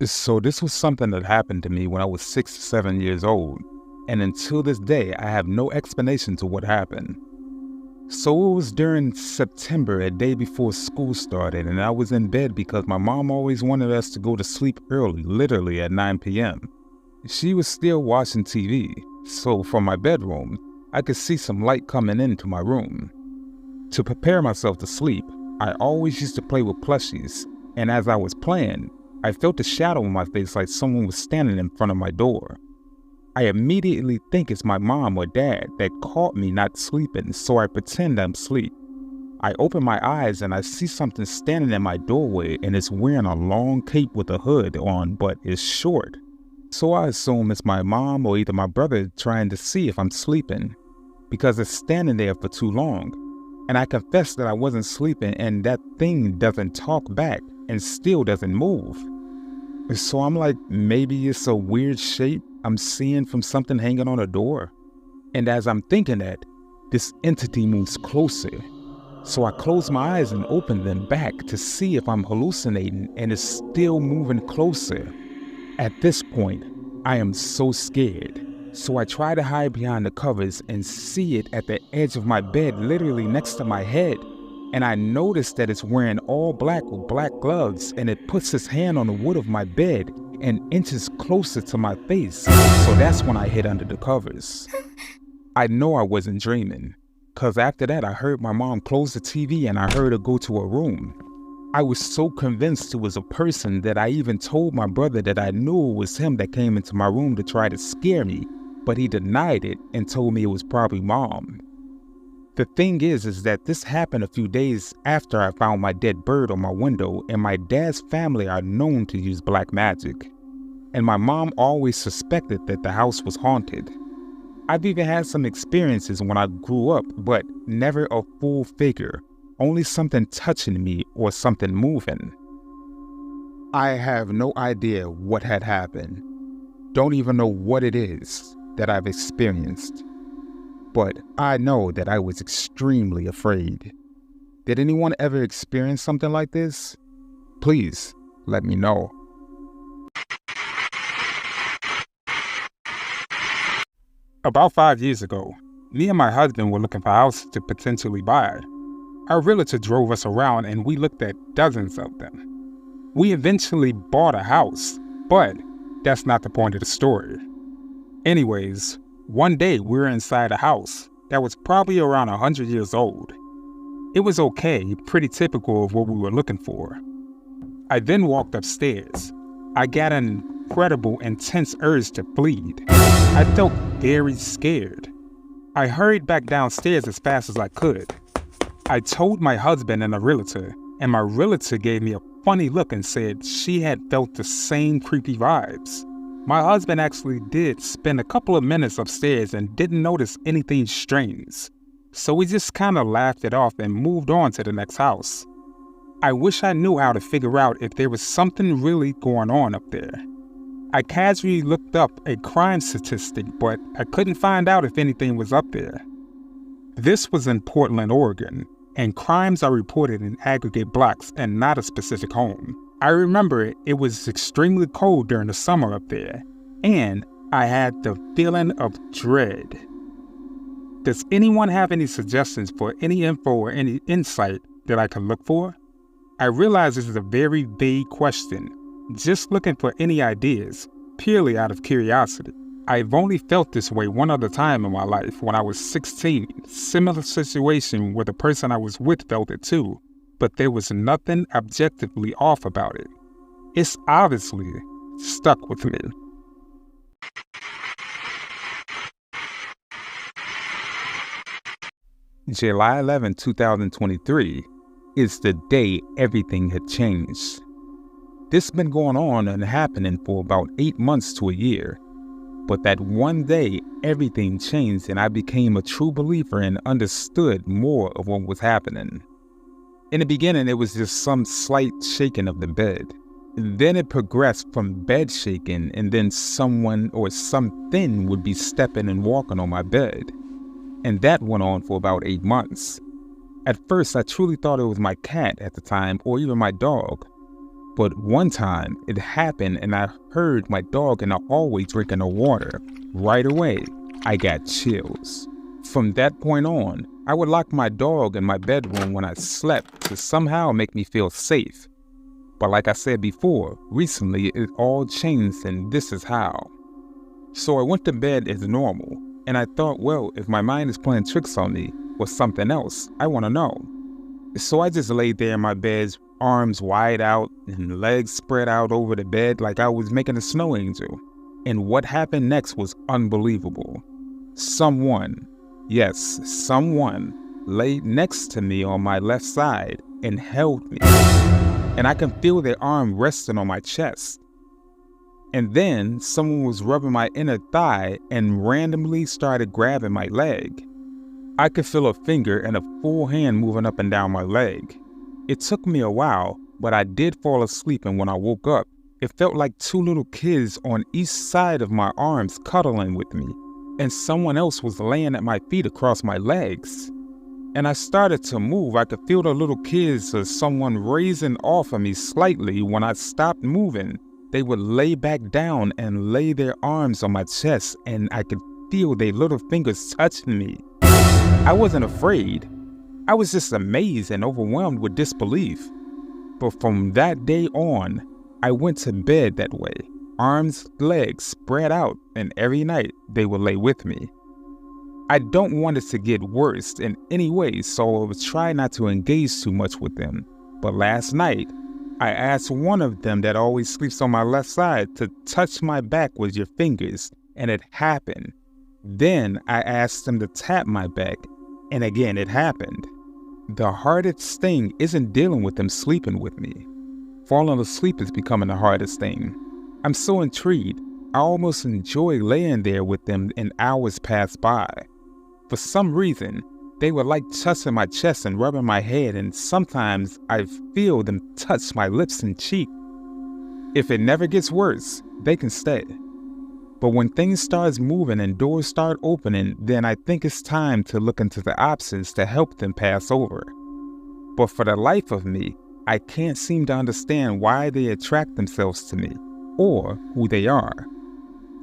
So this was something that happened to me when I was 6 to 7 years old, and until this day, I have no explanation to what happened. So it was during September, a day before school started, and I was in bed because my mom always wanted us to go to sleep early, literally at 9 p.m. She was still watching TV, so from my bedroom, I could see some light coming into my room. To prepare myself to sleep, I always used to play with plushies, and as I was playing, I felt a shadow on my face like someone was standing in front of my door. I immediately think it's my mom or dad that caught me not sleeping, so I pretend I'm asleep. I open my eyes and I see something standing in my doorway, and it's wearing a long cape with a hood on, but it's short. So I assume it's my mom or either my brother trying to see if I'm sleeping, because it's standing there for too long. And I confess that I wasn't sleeping, and that thing doesn't talk back and still doesn't move. So I'm like, maybe it's a weird shape I'm seeing from something hanging on a door. And as I'm thinking that, this entity moves closer. So I close my eyes and open them back to see if I'm hallucinating, and it's still moving closer. At this point, I am so scared. So I try to hide behind the covers and see it at the edge of my bed, literally next to my head. And I notice that it's wearing all black with black gloves, and it puts its hand on the wood of my bed and inches closer to my face. So that's when I hid under the covers. I know I wasn't dreaming, cause after that I heard my mom close the TV and I heard her go to her room. I was so convinced it was a person that I even told my brother that I knew it was him that came into my room to try to scare me, but he denied it and told me it was probably mom. The thing is that this happened a few days after I found my dead bird on my window, and my dad's family are known to use black magic. And my mom always suspected that the house was haunted. I've even had some experiences when I grew up, but never a full figure, only something touching me or something moving. I have no idea what had happened. Don't even know what it is that I've experienced. But I know that I was extremely afraid. Did anyone ever experience something like this? Please let me know. About 5 years ago, me and my husband were looking for houses to potentially buy. Our realtor drove us around and we looked at dozens of them. We eventually bought a house, but that's not the point of the story. Anyways, one day we were inside a house that was probably around 100 years old. It was okay, pretty typical of what we were looking for. I then walked upstairs. I got an incredible, intense urge to bleed. I felt very scared. I hurried back downstairs as fast as I could. I told my husband and a realtor, and my realtor gave me a funny look and said she had felt the same creepy vibes. My husband actually did spend a couple of minutes upstairs and didn't notice anything strange. So we just kind of laughed it off and moved on to the next house. I wish I knew how to figure out if there was something really going on up there. I casually looked up a crime statistic, but I couldn't find out if anything was up there. This was in Portland, Oregon, and crimes are reported in aggregate blocks and not a specific home. I remember it was extremely cold during the summer up there, and I had the feeling of dread. Does anyone have any suggestions for any info or any insight that I could look for? I realize this is a very vague question, just looking for any ideas, purely out of curiosity. I've only felt this way one other time in my life when I was 16, similar situation where the person I was with felt it too, but there was nothing objectively off about it. It's obviously stuck with me. July 11, 2023 is the day everything had changed. This has been going on and happening for about 8 months to a year. But that one day, everything changed and I became a true believer and understood more of what was happening. In the beginning, it was just some slight shaking of the bed. Then it progressed from bed shaking, and then someone or something would be stepping and walking on my bed. And that went on for about 8 months. At first, I truly thought it was my cat at the time or even my dog. But one time it happened and I heard my dog in the hallway drinking the water. Right away, I got chills. From that point on, I would lock my dog in my bedroom when I slept to somehow make me feel safe. But like I said before, recently it all changed and this is how. So I went to bed as normal, and I thought, well, if my mind is playing tricks on me or something else, I want to know. So I just laid there in my bed, arms wide out and legs spread out over the bed like I was making a snow angel. And what happened next was unbelievable. Someone, yes, someone laid next to me on my left side and held me. And I can feel their arm resting on my chest. And then someone was rubbing my inner thigh and randomly started grabbing my leg. I could feel a finger and a full hand moving up and down my leg. It took me a while, but I did fall asleep, and when I woke up, it felt like two little kids on each side of my arms cuddling with me, and someone else was laying at my feet across my legs. And I started to move. I could feel the little kids or someone raising off of me slightly. When I stopped moving, they would lay back down and lay their arms on my chest, and I could feel their little fingers touching me. I wasn't afraid. I was just amazed and overwhelmed with disbelief. But from that day on, I went to bed that way, arms, legs spread out, and every night they would lay with me. I don't want it to get worse in any way, so I would try not to engage too much with them. But last night, I asked one of them that always sleeps on my left side to touch my back with your fingers, and it happened. Then I asked them to tap my back, and again it happened. The hardest thing isn't dealing with them sleeping with me. Falling asleep is becoming the hardest thing. I'm so intrigued. I almost enjoy laying there with them, and hours pass by. For some reason, they would like touching my chest and rubbing my head, and sometimes I feel them touch my lips and cheek. If it never gets worse, they can stay. But when things start moving and doors start opening, then I think it's time to look into the options to help them pass over. But for the life of me, I can't seem to understand why they attract themselves to me, or who they are.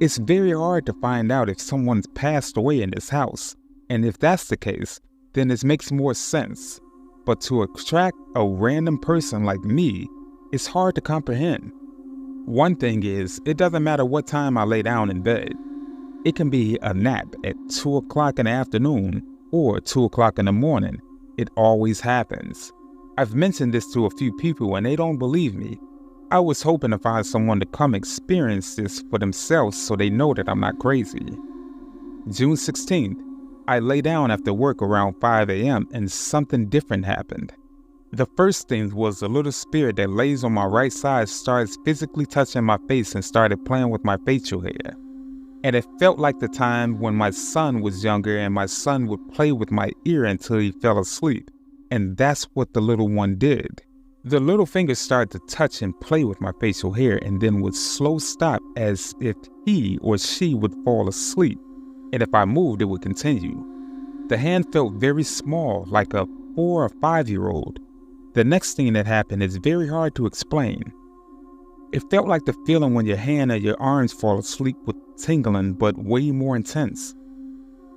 It's very hard to find out if someone's passed away in this house, and if that's the case, then this makes more sense. But to attract a random person like me, it's hard to comprehend. One thing is, it doesn't matter what time I lay down in bed. It can be a nap at 2 o'clock in the afternoon or 2 o'clock in the morning. It always happens. I've mentioned this to a few people and they don't believe me. I was hoping to find someone to come experience this for themselves so they know that I'm not crazy. June 16th. I lay down after work around 5 a.m. and something different happened. The first thing was the little spirit that lays on my right side starts physically touching my face and started playing with my facial hair. And it felt like the time when my son was younger and my son would play with my ear until he fell asleep. And that's what the little one did. The little finger started to touch and play with my facial hair and then would slow stop as if he or she would fall asleep. And if I moved, it would continue. The hand felt very small, like a 4 or 5-year-old. The next thing that happened is very hard to explain. It felt like the feeling when your hand or your arms fall asleep with tingling, but way more intense.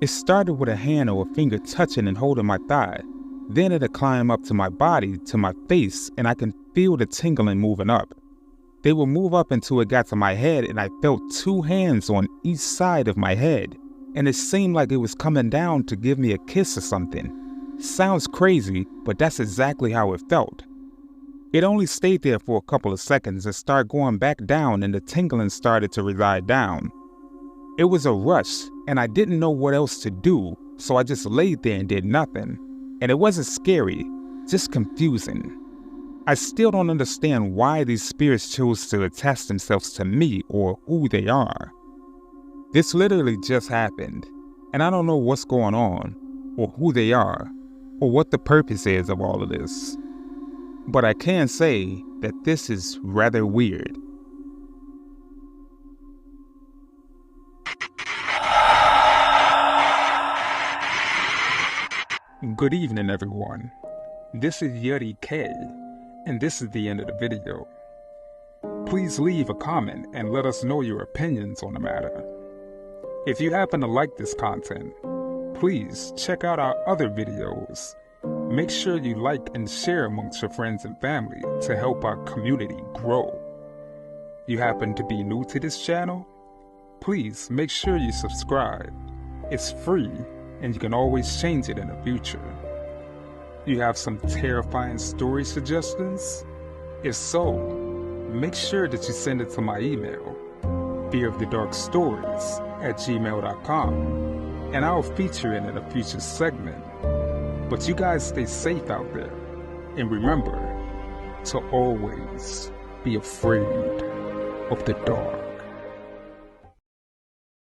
It started with a hand or a finger touching and holding my thigh. Then it'd climb up to my body, to my face, and I can feel the tingling moving up. They would move up until it got to my head, and I felt 2 hands on each side of my head. And it seemed like it was coming down to give me a kiss or something. Sounds crazy, but that's exactly how it felt. It only stayed there for a couple of seconds and started going back down, and the tingling started to reside down. It was a rush, and I didn't know what else to do, so I just laid there and did nothing. And it wasn't scary, just confusing. I still don't understand why these spirits chose to attach themselves to me or who they are. This literally just happened, and I don't know what's going on, or who they are, or what the purpose is of all of this. But I can say that this is rather weird. Good evening, everyone. This is Yuri K, and this is the end of the video. please leave a comment and let us know your opinions on the matter. If you happen to like this content, please check out our other videos. Make sure you like and share amongst your friends and family to help our community grow. You happen to be new to this channel? Please make sure you subscribe. It's free and you can always change it in the future. You have some terrifying story suggestions? If so, make sure that you send it to my email, fearofthedarkstories@gmail.com, and I'll feature it in a future segment. But you guys stay safe out there, and remember to always be afraid of the dark.